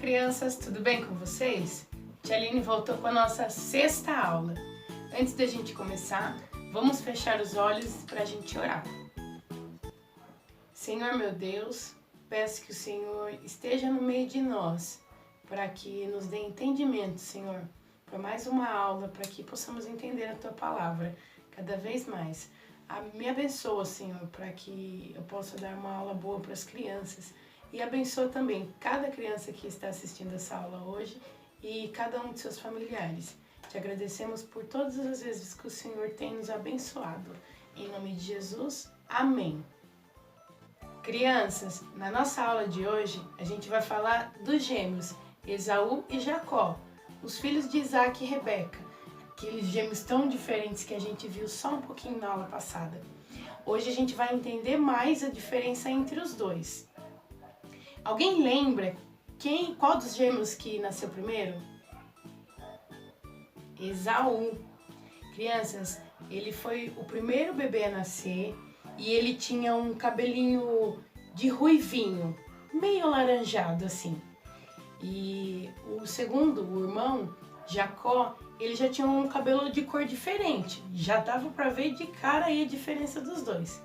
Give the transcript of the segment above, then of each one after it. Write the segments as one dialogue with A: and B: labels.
A: crianças, tudo bem com vocês? Tia Aline voltou com a nossa sexta aula. Antes da gente começar, vamos fechar os olhos para a gente orar. Senhor meu Deus, peço que o Senhor esteja no meio de nós, para que nos dê entendimento, Senhor, para mais uma aula, para que possamos entender a Tua Palavra cada vez mais. Me abençoa, Senhor, para que eu possa dar uma aula boa para as crianças. E abençoa também cada criança que está assistindo essa aula hoje e cada um de seus familiares. Te agradecemos por todas as vezes que o Senhor tem nos abençoado. Em nome de Jesus, amém. Crianças, na nossa aula de hoje, a gente vai falar dos gêmeos, Esaú e Jacó, os filhos de Isaac e Rebeca, aqueles gêmeos tão diferentes que a gente viu só um pouquinho na aula passada. Hoje a gente vai entender mais a diferença entre os dois. Alguém lembra qual dos gêmeos que nasceu primeiro? Esaú. Crianças, ele foi o primeiro bebê a nascer e ele tinha um cabelinho de ruivinho, meio alaranjado assim. E o segundo, o irmão, Jacó, ele já tinha um cabelo de cor diferente. Já dava para ver de cara aí a diferença dos dois.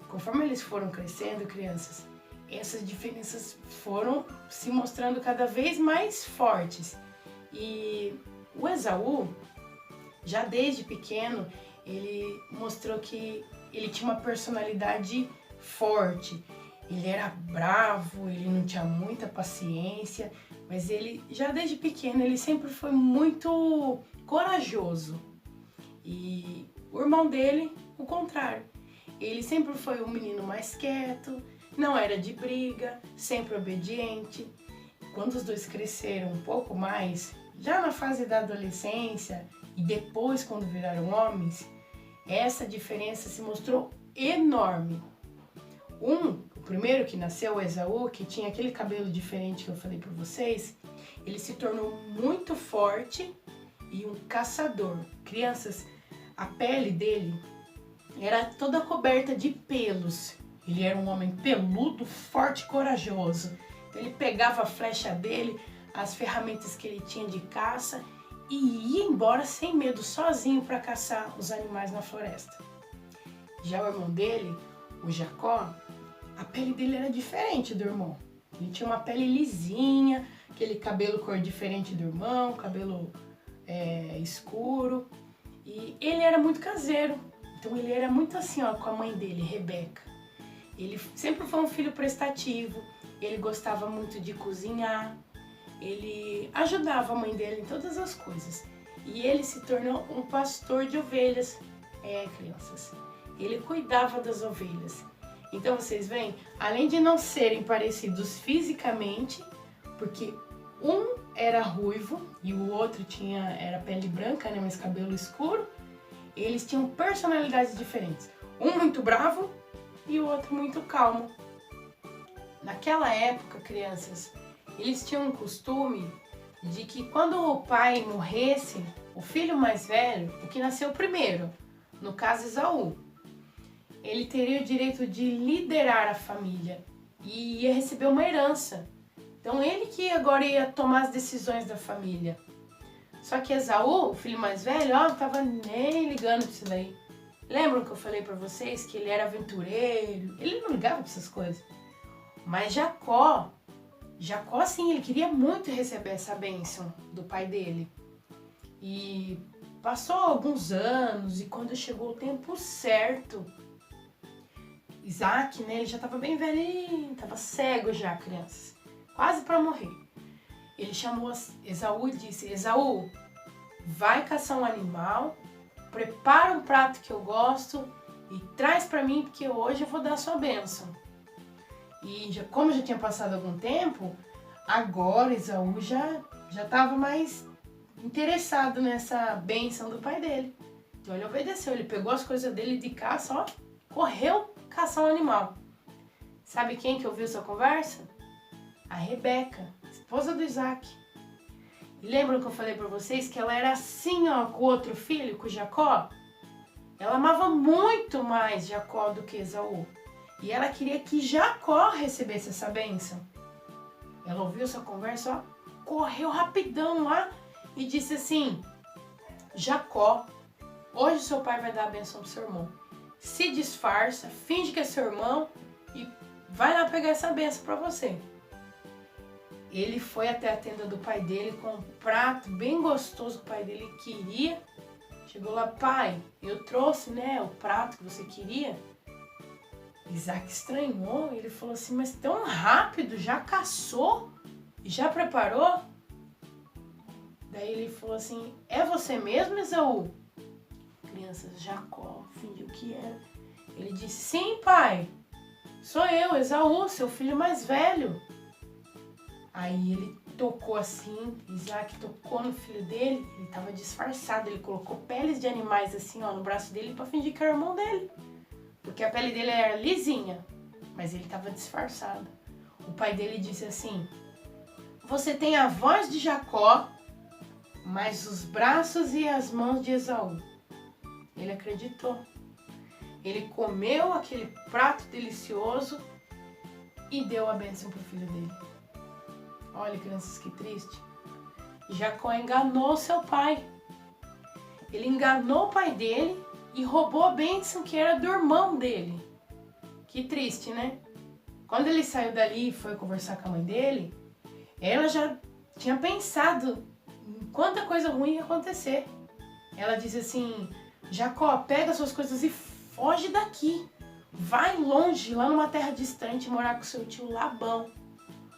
A: Conforme eles foram crescendo, crianças, essas diferenças foram se mostrando cada vez mais fortes. E o Esaú, já desde pequeno, ele mostrou que ele tinha uma personalidade forte. Ele era bravo, ele não tinha muita paciência, mas ele, já desde pequeno, ele sempre foi muito corajoso. E o irmão dele, o contrário. Ele sempre foi um menino mais quieto, não era de briga, sempre obediente. Quando os dois cresceram um pouco mais, já na fase da adolescência e depois quando viraram homens, essa diferença se mostrou enorme. O primeiro que nasceu, o Esaú, que tinha aquele cabelo diferente que eu falei para vocês, ele se tornou muito forte e um caçador. Crianças, a pele dele era toda coberta de pelos. Ele era um homem peludo, forte e corajoso. Então ele pegava a flecha dele, as ferramentas que ele tinha de caça e ia embora sem medo, sozinho para caçar os animais na floresta. Já o irmão dele, o Jacó, a pele dele era diferente do irmão. Ele tinha uma pele lisinha, aquele cabelo cor diferente do irmão, cabelo escuro. E ele era muito caseiro. Então ele era muito assim, ó, com a mãe dele, Rebeca. Ele sempre foi um filho prestativo, ele gostava muito de cozinhar, ele ajudava a mãe dele em todas as coisas. E ele se tornou um pastor de ovelhas. Crianças, ele cuidava das ovelhas. Então vocês veem, além de não serem parecidos fisicamente, porque um era ruivo e o outro era pele branca, né, mas cabelo escuro, eles tinham personalidades diferentes. Um muito bravo e o outro muito calmo. Naquela época, crianças, eles tinham um costume de que quando o pai morresse, o filho mais velho, o que nasceu primeiro, no caso Esaú, ele teria o direito de liderar a família e ia receber uma herança. Então ele que agora ia tomar as decisões da família. Só que Esaú, o filho mais velho, não estava nem ligando para isso daí. Lembram que eu falei para vocês que ele era aventureiro? Ele não ligava para essas coisas. Mas Jacó sim, ele queria muito receber essa bênção do pai dele. E passou alguns anos e quando chegou o tempo certo, Isaac, né, ele já estava bem velhinho, estava cego já, crianças, quase para morrer. Ele chamou Esaú e disse: Esaú, vai caçar um animal, prepara um prato que eu gosto e traz para mim, porque hoje eu vou dar a sua bênção. E como já tinha passado algum tempo, agora Esaú já estava mais interessado nessa bênção do pai dele. Então ele obedeceu, ele pegou as coisas dele de caça, ó, correu caçar um animal. Sabe quem que ouviu essa conversa? A Rebeca, esposa do Isaac. E lembram que eu falei para vocês que ela era assim, ó, com o outro filho, com Jacó? Ela amava muito mais Jacó do que Esaú. E ela queria que Jacó recebesse essa bênção. Ela ouviu essa conversa, ó, correu rapidão lá e disse assim: Jacó, hoje seu pai vai dar a benção pro seu irmão. Se disfarça, finge que é seu irmão e vai lá pegar essa benção para você. Ele foi até a tenda do pai dele com um prato bem gostoso que o pai dele queria. Chegou lá: pai, eu trouxe, né, o prato que você queria. Isaac estranhou, ele falou assim: mas tão rápido, já caçou? Já preparou? Daí ele falou assim: é você mesmo, Esaú? Crianças, Jacó fingiu que era. Ele disse: sim, pai, sou eu, Esaú, seu filho mais velho. Aí ele tocou assim, Isaac tocou no filho dele, ele estava disfarçado, ele colocou peles de animais assim, ó, no braço dele para fingir que era o irmão dele. Porque a pele dele era lisinha, mas ele estava disfarçado. O pai dele disse assim: você tem a voz de Jacó, mas os braços e as mãos de Esaú. Ele acreditou. Ele comeu aquele prato delicioso e deu a bênção para o filho dele. Olha, crianças, que triste. Jacó enganou seu pai. Ele enganou o pai dele e roubou a bênção que era do irmão dele. Que triste, né? Quando ele saiu dali e foi conversar com a mãe dele, ela já tinha pensado em quanta coisa ruim ia acontecer. Ela disse assim: Jacó, pega suas coisas e foge daqui. Vai longe, lá numa terra distante, morar com seu tio Labão.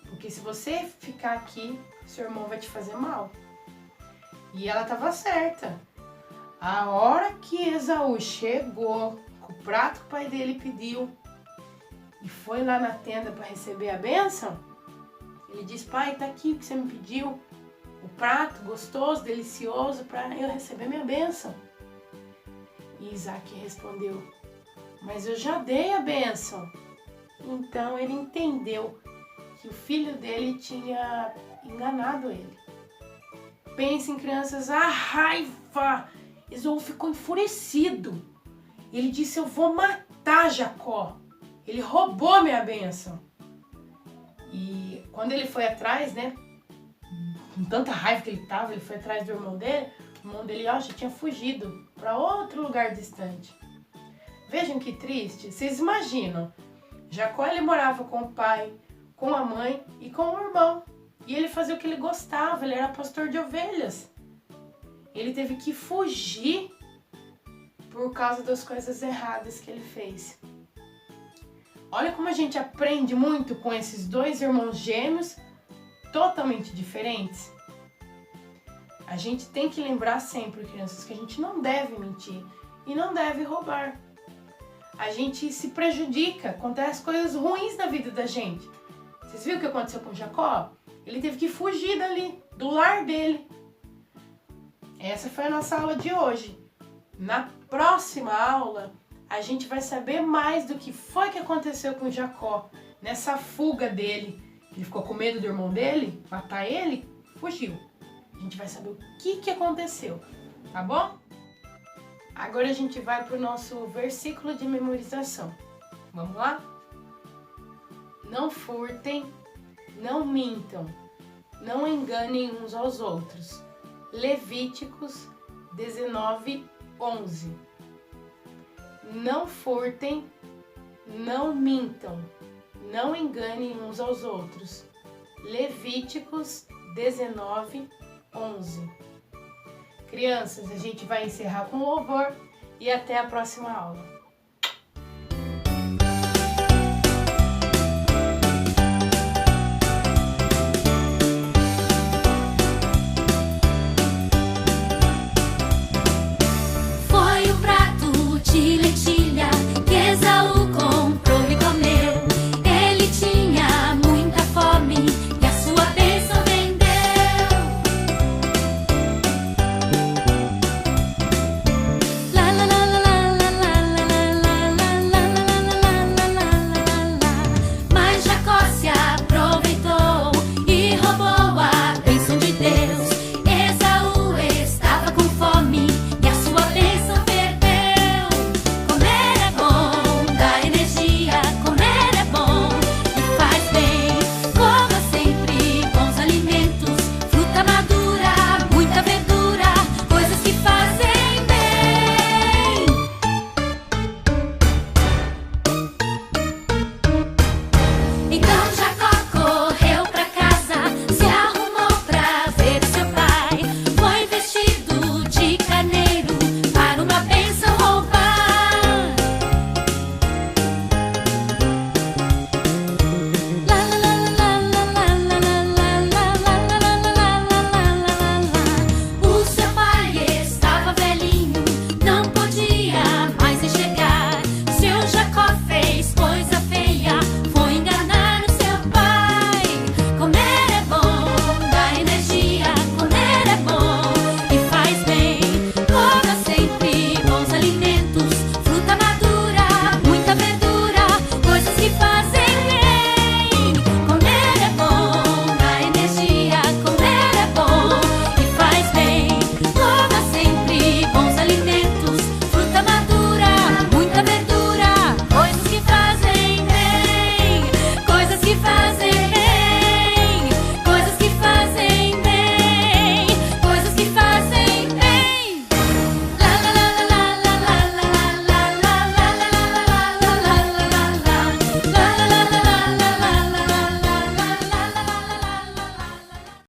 A: Porque se você ficar aqui, seu irmão vai te fazer mal. E ela estava certa. A hora que Esaú chegou com o prato que o pai dele pediu e foi lá na tenda para receber a bênção, ele disse: pai, tá aqui o que você me pediu, o prato gostoso, delicioso, para eu receber minha bênção. E Isaac respondeu: mas eu já dei a bênção. Então ele entendeu que o filho dele tinha enganado ele. Pensem, crianças, a raiva! Esaú ficou enfurecido. Ele disse: eu vou matar Jacó. Ele roubou minha bênção. E quando ele foi atrás, né, com tanta raiva que ele estava, ele foi atrás do irmão dele. O irmão dele, ó, já tinha fugido para outro lugar distante. Vejam que triste. Vocês imaginam, Jacó, ele morava com o pai, com a mãe e com o irmão. E ele fazia o que ele gostava, ele era pastor de ovelhas. Ele teve que fugir por causa das coisas erradas que ele fez. Olha como a gente aprende muito com esses dois irmãos gêmeos totalmente diferentes. A gente tem que lembrar sempre, crianças, que a gente não deve mentir e não deve roubar. A gente se prejudica, acontecem coisas ruins na vida da gente. Vocês viram o que aconteceu com Jacó? Ele teve que fugir dali, do lar dele. Essa foi a nossa aula de hoje. Na próxima aula, a gente vai saber mais do que foi que aconteceu com Jacó. Nessa fuga dele. Ele ficou com medo do irmão dele, matar ele, fugiu. A gente vai saber o que aconteceu, tá bom? Agora a gente vai para o nosso versículo de memorização. Vamos lá? Não furtem, não mintam, não enganem uns aos outros. Levíticos 19:11. Não furtem, não mintam, não enganem uns aos outros. Levíticos 19:11. Crianças, a gente vai encerrar com louvor e até a próxima aula.